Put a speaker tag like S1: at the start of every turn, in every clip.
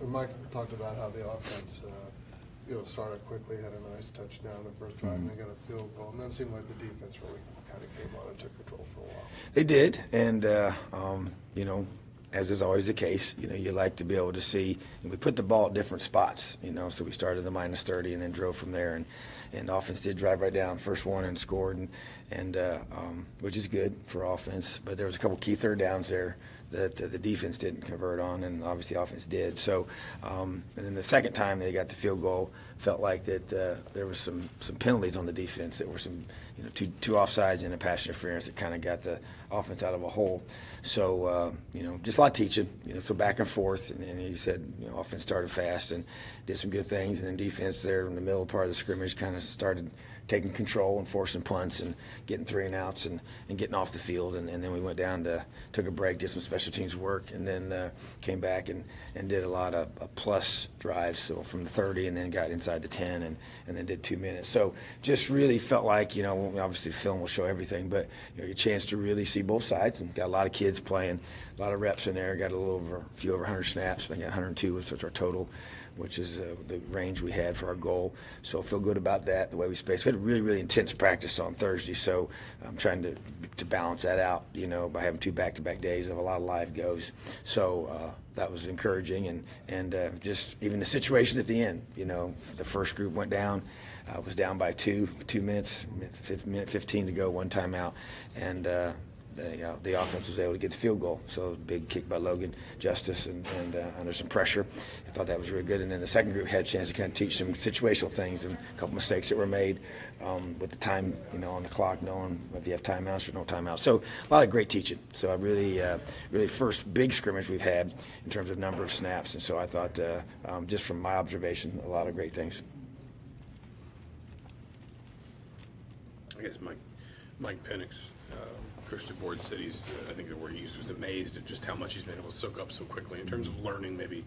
S1: Mike talked about how the offense, started quickly, had a nice touchdown the first drive, and they got a field goal, and then it seemed like the defense really kind of came on and took control for a while.
S2: They did, and as is always the case, you like to be able to see. And we put the ball at different spots, So we started the -30 and then drove from there, and offense did drive right down first one and scored, and which is good for offense. But there was a couple key third downs there that the defense didn't convert on, and obviously offense did. So, and then the second time they got the field goal, felt like that there was some penalties on the defense that were some, two offsides and a pass interference that kind of got the offense out of a hole. So, just a lot of teaching, so back and forth. And he said, offense started fast and did some good things, and then defense there in the middle part of the scrimmage kind of started taking control and forcing punts and getting 3 and outs and getting off the field. And then we went down took a break, did some special teams work, and then came back and did a lot of plus drives, so from the 30 and then got inside the 10 and then did 2 minutes. So just really felt like, obviously the film will show everything, but your chance to really see both sides, and got a lot of kids playing, a lot of reps in there, got a few over 100 snaps. I got 102 was our total, which is the range we had for our goal. So I feel good about that, the way we spaced. We had a really, really intense practice on Thursday, so I'm trying to balance that out, by having 2 back-to-back days of a lot of live goes. So that was encouraging, and just even the situation at the end, the first group went down, was down by 2 minutes, minute 15 to go, 1 timeout, and the offense was able to get the field goal. So big kick by Logan Justice and under some pressure. I thought that was really good. And then the second group had a chance to kind of teach some situational things and a couple mistakes that were made with the time, on the clock, knowing if you have timeouts or no timeouts. So a lot of great teaching. So I really first big scrimmage we've had in terms of number of snaps. And so I thought, just from my observation, a lot of great things.
S3: I guess Mike Penix, Coach DeBoer Cities, I think the word he used was amazed at just how much he's been able to soak up so quickly in terms of learning maybe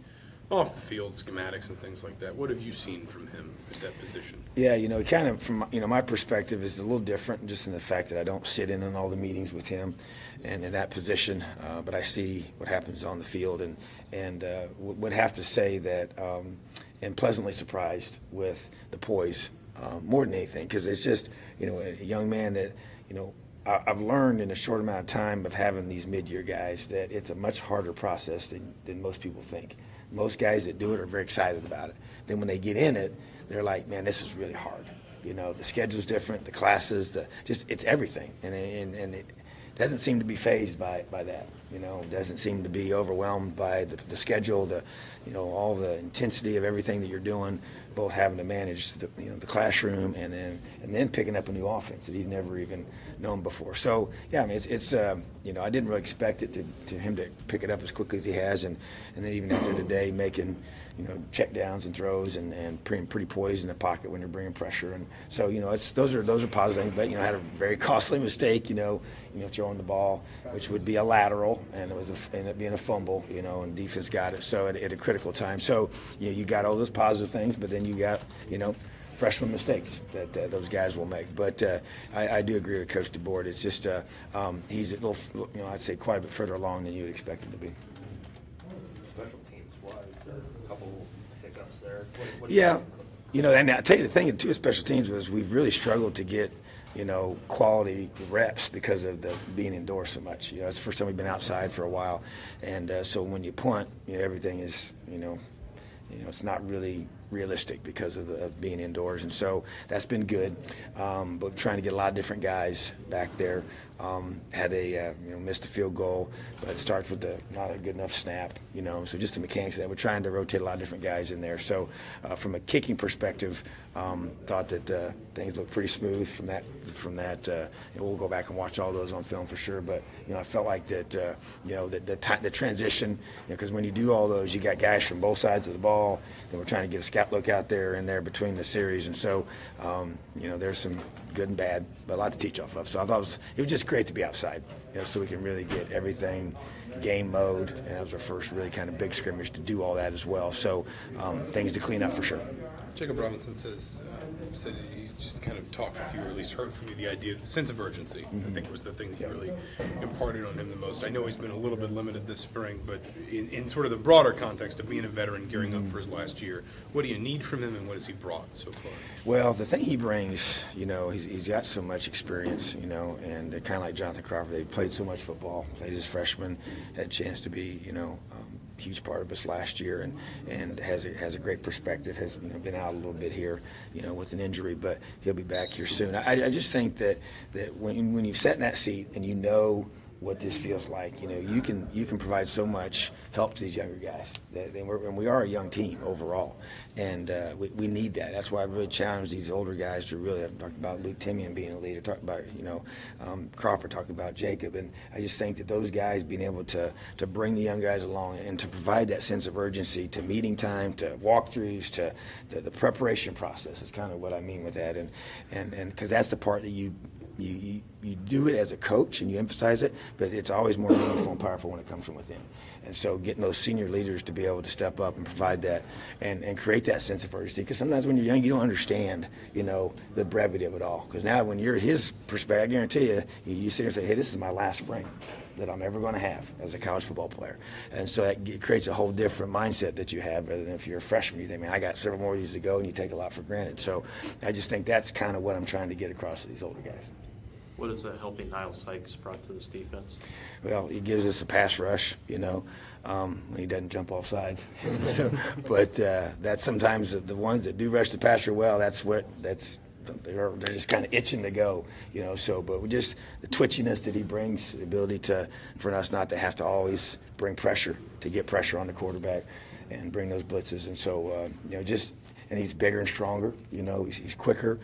S3: off the field schematics and things like that. What have you seen from him at that position?
S2: Yeah, kind of from my perspective is a little different, just in the fact that I don't sit in on all the meetings with him and in that position, but I see what happens on the field, and would have to say that I'm pleasantly surprised with the poise more than anything, because it's just a young man that I've learned in a short amount of time of having these mid-year guys that it's a much harder process than most people think. Most guys that do it are very excited about it. Then when they get in it, they're like, man, this is really hard. The schedule's different, the classes, it's everything. And it doesn't seem to be fazed by that. Doesn't seem to be overwhelmed by the schedule, all the intensity of everything that you're doing, both having to manage the classroom and then picking up a new offense that he's never even known before. So yeah, I mean it's I didn't really expect it to him to pick it up as quickly as he has, and then even after the day making check downs and throws and pretty poised in the pocket when you're bringing pressure, and so those are positive things. But had a very costly mistake, throwing the ball, which would be a lateral, and it ended up being a fumble, and defense got it so at a critical time. So you got all those positive things, but then you got freshman mistakes that those guys will make. But I do agree with Coach DeBoer. It's just he's a little, I'd say quite a bit further along than you would expect him to be.
S4: Special teams wise, a couple hiccups there. What
S2: yeah, and I'll tell you the thing too with special teams was we've really struggled to get quality reps because of the being indoors so much. It's the first time we've been outside for a while, and so when you punt, everything is it's not really realistic because of being indoors, and so that's been good. But trying to get a lot of different guys back there. Had a missed a field goal, but it starts with not a good enough snap. So just the mechanics of that. We're trying to rotate a lot of different guys in there. So from a kicking perspective, thought that things looked pretty smooth from that. And we'll go back and watch all those on film for sure. But I felt like that the transition, because when you do all those, you got guys from both sides of the ball. And we're trying to get a scout look out there in there between the series, and so there's some good and bad, but a lot to teach off of. So I thought it was just great to be outside, so we can really get everything, game mode, and that was our first really kind of big scrimmage to do all that as well. So things to clean up for sure.
S3: Jacob Robinson said he's just kind of talked with you, or at least heard from you, the idea of the sense of urgency. I think was the thing that he really imparted on him the most. I know he's been a little bit limited this spring, but in sort of the broader context of being a veteran gearing up for his last year, what do you need from him, and what has he brought so far?
S2: Well, the thing he brings, he's got so much experience, and kind of like Jonathan Crawford, he played so much football, played his freshman, had a chance to be, huge part of us last year, and has a great perspective. Has been out a little bit here, with an injury, but he'll be back here soon. I just think that when you sat in that seat and what this feels like, you can provide so much help to these younger guys. And we are a young team overall, and we need that. That's why I really challenge these older guys to really. I've talked about Luke Timian being a leader. Talked about Crawford. Talking about Jacob, and I just think that those guys being able to bring the young guys along and to provide that sense of urgency to meeting time, to walkthroughs, to the preparation process is kind of what I mean with that, and because that's the part that you do it as a coach and you emphasize it, but it's always more meaningful and powerful when it comes from within. And so getting those senior leaders to be able to step up and provide that and create that sense of urgency, because sometimes when you're young, you don't understand, the brevity of it all. Because now when you're his perspective, I guarantee you sit here and say, hey, this is my last spring that I'm ever going to have as a college football player. And so it creates a whole different mindset that you have, rather than if you're a freshman, you think, man, I got several more years to go, and you take a lot for granted. So I just think that's kind of what I'm trying to get across to these older guys.
S4: What has a healthy Niles Sykes brought to this defense?
S2: Well, he gives us a pass rush, when he doesn't jump off sides. But that's sometimes the ones that do rush the passer well, they're just kind of itching to go, but we just the twitchiness that he brings, the ability for us not to have to always bring pressure, to get pressure on the quarterback and bring those blitzes. And so, and he's bigger and stronger, he's quicker.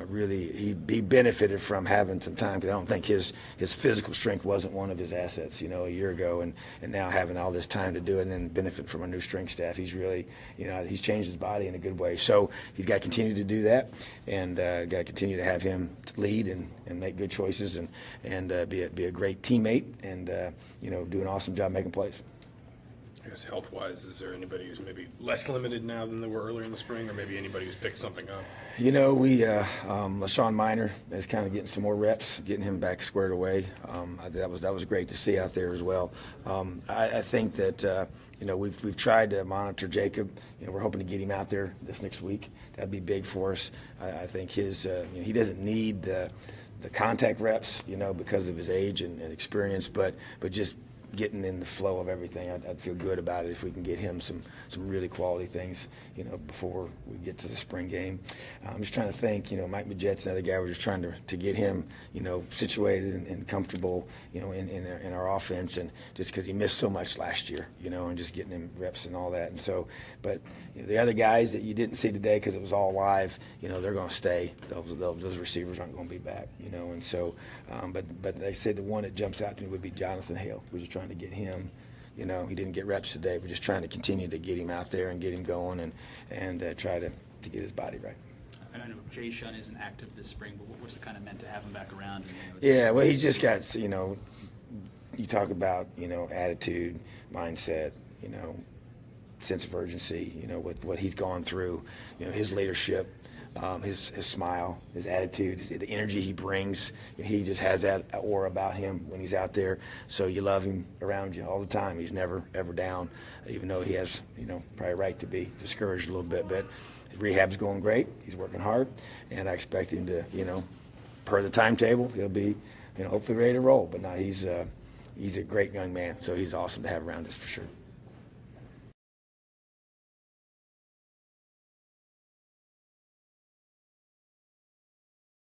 S2: Really, he benefited from having some time, because I don't think his physical strength wasn't one of his assets, a year ago, and now having all this time to do it and then benefit from a new strength staff. He's really, he's changed his body in a good way. So he's got to continue to do that, and got to continue to have him lead and make good choices and be a great teammate and, do an awesome job making plays.
S3: I guess health-wise, is there anybody who's maybe less limited now than they were earlier in the spring, or maybe anybody who's picked something up? LaShawn Minor is kind of getting some more reps, getting him back squared away. That was great to see out there as well. I think that we've tried to monitor Jacob. We're hoping to get him out there this next week. That'd be big for us. I think he doesn't need the contact reps, because of his age and experience, but just getting in the flow of everything. I'd feel good about it if we can get him some really quality things, before we get to the spring game. I'm just trying to think, Mike Majet's another guy. We're just trying to get him, situated and comfortable, in our offense, and just because he missed so much last year, and just getting him reps and all that. And so, but the other guys that you didn't see today because it was all live, they're going to stay. Those receivers aren't going to be back, and so, but they said the one that jumps out to me would be Jonathan Hale. We're just trying to get him. He didn't get reps today. We're just trying to continue to get him out there and get him going and try to get his body right.
S5: I know Jay Shun isn't active this spring, but what's it kind of meant to have him back around?
S2: Yeah, well, he's just got, you talk about, attitude, mindset, sense of urgency, with what he's gone through, his leadership. His smile, his attitude, the energy he brings. He just has that aura about him when he's out there. So you love him around you all the time. He's never, ever down, even though he has, probably a right to be discouraged a little bit. But his rehab's going great. He's working hard. And I expect him to, per the timetable, he'll be, hopefully ready to roll. But now he's a great young man. So he's awesome to have around us for sure.